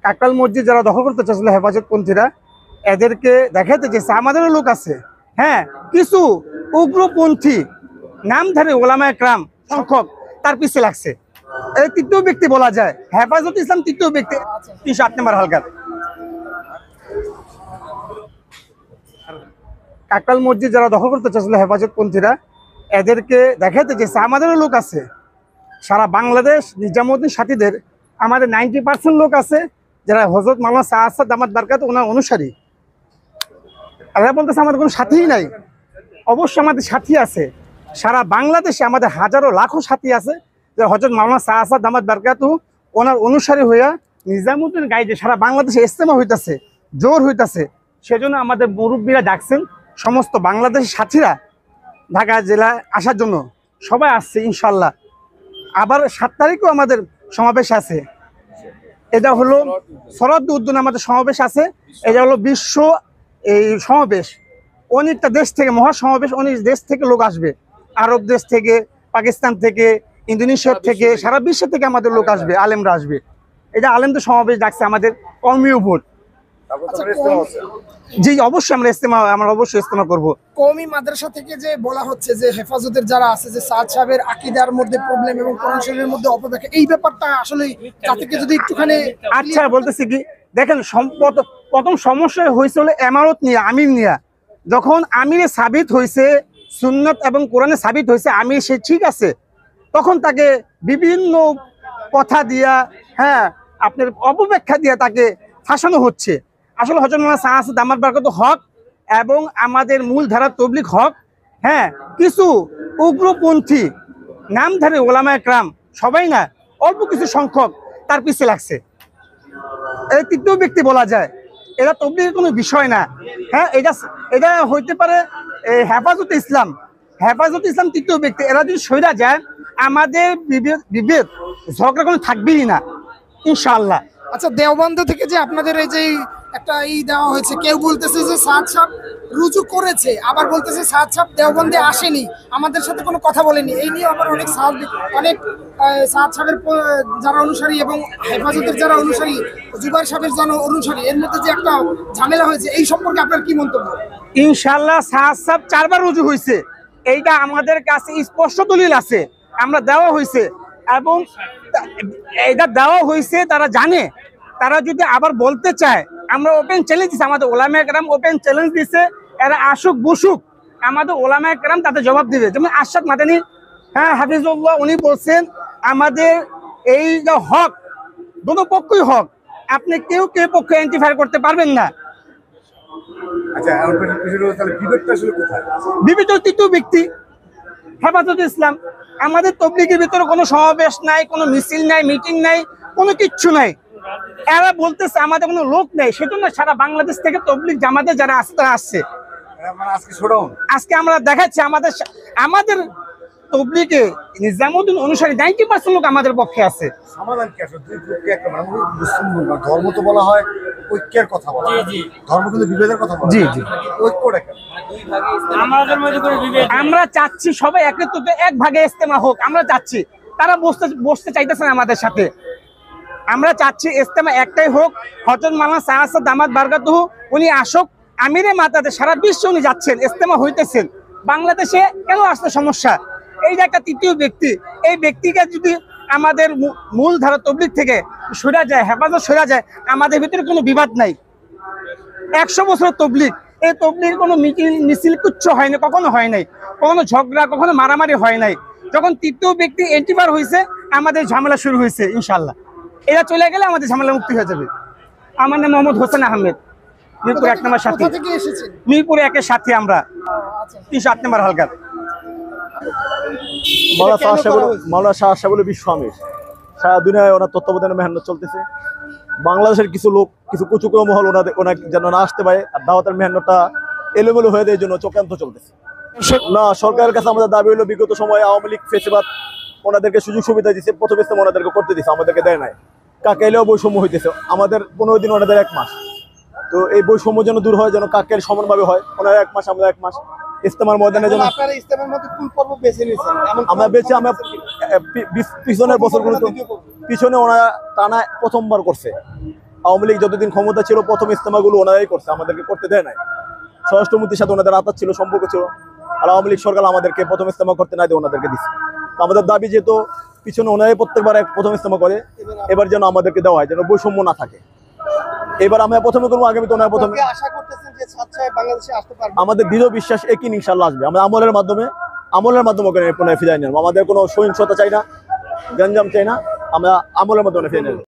কাকরাইল মসজিদ যারা দখল করতে চাচ্ছিল হেফাজতপন্থীরা, এদেরকে দেখাতে চেয়েছে আমাদেরও লোক আছে। হ্যাঁ, কিছু উগ্রপন্থী নামধারী ওলামায়ে কেরাম সংখ্যক তার পিছিয়ে লাগছে। এই তৃতীয় ব্যক্তি বলা যায়, হেফাজত ইসলাম তৃতীয় ব্যক্তি 308 নম্বর হালকার। কাকরাইল মসজিদ যারা দখল করতে চাচ্ছিল হেফাজতপন্থীরা, এদেরকে দেখাতে চেয়েছে আমাদেরও লোক আছে। সারা বাংলাদেশ নিজামুদ্দিন সাথীদের আমাদের 90% লোক আছে যারা হযরত মাওলানা শাহ আসাদ দামাত বারকাত ওনার অনুসারী। এরা বলতেছে আমাদের কোনো সাথীই নাই। অবশ্যই আমাদের সাথী আছে। সারা বাংলাদেশে আমাদের হাজারো লাখো সাথী আছে যারা হযরত মাওলানা শাহ আসাদ দামাত বারকাত ওনার অনুসারী হইয়া নিজামুদ্দিন গাইডে সারা বাংলাদেশে ইজতেমা হইতাছে, জোর হইতাছে। সেজন্য আমাদের মুরব্বীরা ডাকছেন সমস্ত বাংলাদেশের সাথীরা ঢাকা জেলায় আসার জন্য। সবাই আসছে ইনশাল্লাহ। আবার 7 তারিখও আমাদের সমাবেশ আছে। এটা হলো শরৎ উদ্যানে আমাদের সমাবেশ আছে। এটা হলো বিশ্ব এই সমাবেশ, অনেকটা দেশ থেকে মহাসমাবেশ, অনেক দেশ থেকে লোক আসবে। আরব দেশ থেকে, পাকিস্তান থেকে, ইন্দোনেশিয়া থেকে, সারা বিশ্ব থেকে আমাদের লোক আসবে, আলেমরা আসবে। এটা আলেমদের সমাবেশ ডাকছে আমাদের কর্মীয় ভোট। জি অবশ্যই আমরা অবশ্যই ইজতেমা করব। কওমি মাদ্রাসা থেকে যে বলা হচ্ছে যে হেফাজতের যারা আছে যে সাদ সাহেবের আকীদার মধ্যে প্রবলেম এবং কোরআন শরীফের মধ্যে অপব্যাখ্যা, এই ব্যাপারটা আসলে জাতিকে যদি একটুখানি আচ্ছা বলতেছি কি, দেখেন প্রথম সমস্যা হয়েছে হলো এমারত নিয়ে, আমির নিয়ে। যখন আমিরে সাবিত হয়েছে, সুন্নাত এবং কোরআনে সাবিত হয়েছে আমির সে ঠিক আছে, তখন তাকে বিভিন্ন কথা দিয়া, হ্যাঁ আপনার অপব্যাখ্যা দিয়া তাকে ফাঁসানো হচ্ছে। আসলে হযরত মাওলানা শাহ আসাদ দামাত বারকাত হক এবং আমাদের মূল ধারা তবলিগ হক। হ্যাঁ, কিছু উগ্রপন্থী নামধারী ওলামায়ে কেরাম, সবাই না, অল্প কিছু সংখ্যক তার পিছিয়ে লাগছে। এই তৃতীয় ব্যক্তি বলা যায়। এরা তবলিগের কোনো বিষয় না। হ্যাঁ, এটা হইতে পারে হেফাজতে ইসলাম তৃতীয় ব্যক্তি। এরা যদি সইরা যায় আমাদের বিভেদ ঝগড়া কোনো থাকবেই না ইনশাআল্লাহ। আচ্ছা, দেওবন্দ থেকে যে আপনাদের এই যে একটা দেওয়া হয়েছে, কেউ বলতেছে যে সাদ সাহেব রুজু করেছে, আবার বলতেছে সাদ সাহেব দেওবন্দে আসেনি, আমাদের সাথে কোনো কথা বলেনি। এই নিয়ে আবার অনেক সাদ সাহেবের যারা অনুসারী এবং হেফাজতের যারা অনুসারী, জুবাইর সাহেবের যারা অনুসারী, এর মধ্যে যে একটা ঝামেলা হয়েছে, এই সম্পর্কে আপনার কি মন্তব্য? ইনশাআল্লাহ সাদ সাহেব 4 বার রুজু হয়েছে, এইটা আমাদের কাছে স্পষ্ট দলিল আছে, আমরা দেওয়া হয়েছে এবং এটা দেওয়া হয়েছে। তারা জানে, তারা যদি আবার বলতে চায়, আমরা ওপেন চ্যালেঞ্জ দিচ্ছি, আমাদের ওলামায়ে কেরাম ওপেন চ্যালেঞ্জ দিচ্ছে, এরা আসুক বসুক, আমাদের ওলামায়ে কেরাম তাদের জবাব দিবে। যেমন আরশাদ মাদানী, হ্যাঁ হাফিজুল্লাহ, উনি বলছেন আমাদের এই যে হক, দুটো পক্ষই হক, আপনি কেউ পক্ষে এন্টিফায়ার করতে পারবেন না। বিবিধ তৃতীয় ব্যক্তি হেফাজতে ইসলাম। আমাদের তবলিগের ভিতরে কোনো সমাবেশ নাই, কোনো মিছিল নাই, মিটিং নাই, কোনো কিচ্ছু নাই। এরা বলতেছে আমাদের কোনো লোক নেই, সেজন্য সারা বাংলাদেশ থেকে তবলিগ জামাতে যারা আসছে। আজকে আমরা দেখাচ্ছি আমাদের তবলিগে নিজামুদ্দিন অনুসারী 90% লোক আমাদের পক্ষে আছে। সমাধান কি আসলে ধর্ম তো বলা হয় ঐক্যের কথা বলা হয়, ধর্ম কিন্তু বিভেদের কথা বলা হয়। জি জি, ঐক্যটা কেন? আমরা চাচ্ছি সবাই একত্রিত, এক ভাগে ইজতেমা হোক। আমরা চাচ্ছি, তারা বসতে চাইতেছে না আমাদের সাথে। আমরা চাচ্ছি ইজতেমা একটাই হোক, হযরত মাওলানা শাহ আসাদ দামাত বারকাত উনি আসুক, আমিরে মাতাতে সারা বিশ্বে উনি যাচ্ছেন, ইজতেমা হইতেছেন। বাংলাদেশে কেন আসলে সমস্যা? এই যে একটা তৃতীয় ব্যক্তি, এই ব্যক্তিকে যদি আমাদের মূল ধারা তবলিগ থেকে সরা যায়, হেফাজত সরা যায়, আমাদের ভিতরে কোনো বিবাদ নাই। 100 বছর তবলিগ, এই তবলিগের কোনো মিছিল কিচ্ছু হয় না, কখনো হয় নাই, কখনো ঝগড়া, কখনো মারামারি হয় নাই। যখন তৃতীয় ব্যক্তি এন্টিবার হয়েছে, আমাদের ঝামেলা শুরু হয়েছে। ইনশাল্লাহ এরা চলে গেলে আমাদের ঝামেলা মুক্তি হয়ে যাবে। আমার নাম মোহাম্মদ হোসেন আহমেদ, মিরপুর 1 নম্বর সাথী, মিরপুর 1-এর সাথী আমরা, 308 নম্বর হালকার। মাওলানা শাহ সাহেব বিশ্ব আমির, সারা দুনিয়ায় ওনার তত্ত্বাবধানে মেহনত চলতেছে। বাংলাদেশের কিছু লোক, কিছু কুচুকুচো মহল ওনাকে যেন না আসতে পারে, আর দাওয়াতের মেহনতটা এলোমেলো হয়ে দেওয়ার জন্য চক্রান্ত চলতেছে। না, সরকারের কাছে আমাদের দাবি হলো, বিগত সময়ে আওয়ামী লীগ ফেসিবাদ ওনাদেরকে সুযোগ সুবিধা দিচ্ছে, প্রথম ইজতেমা ওনাদেরকে করতে দিচ্ছে, আমাদেরকে দেয় নাই। কাকাইলেও বৈষম্য হইতেছে, আমাদের 15 দিন, ওনাদের 1 মাস। তো এই বৈষম্য যেন দূর হয়, যেন কাকের সমানভাবে হয়, ওনারা 1 মাস, আমরা 1 মাস, ইস্তেমার ময়দানে যেন আপনারা ইসলামের মধ্যে কোন পর্ব বেছে নিয়েছেন? আমরা বেঁচে আমরা পিছনের বছরগুলো তো পিছনে ওনারা টানা প্রথমবার করছে। আওয়ামী লীগ যতদিন ক্ষমতা ছিল প্রথম ইস্তেমাগুলো ওনারাই করছে, আমাদেরকে করতে দেয় নাই। স্বরাষ্ট্রমন্ত্রীর সাথে ওনাদের আতাত ছিল, সম্পর্ক ছিল, আর আওয়ামী লীগ সরকার আমাদেরকে প্রথম ইস্তেমা করতে না দিয়ে ওনাদেরকে দিচ্ছে। তো আমাদের দাবি যেহেতু পিছনে ওনারাই প্রত্যেকবার প্রথম ইস্তেমা করে, এবার যেন আমাদেরকে দেওয়া হয়, যেন বৈষম্য না থাকে। এবার আমরা প্রথমে করবো, আগামী তো ওনারা প্রথমে। আশা করতেছেন যে সাদ সাহেব বাংলাদেশে আসতে পারবে? আমাদের দৃঢ় বিশ্বাস একই ইনশাল্লাহ আসবে। আমরা আমলের মাধ্যমে ওখানে পুনরায় ফিরাই নেব। আমাদের কোনো সহিংসতা চাই না, গ্যাঞ্জাম চাই না, আমরা আমলের মাধ্যমে ফিরে নেব।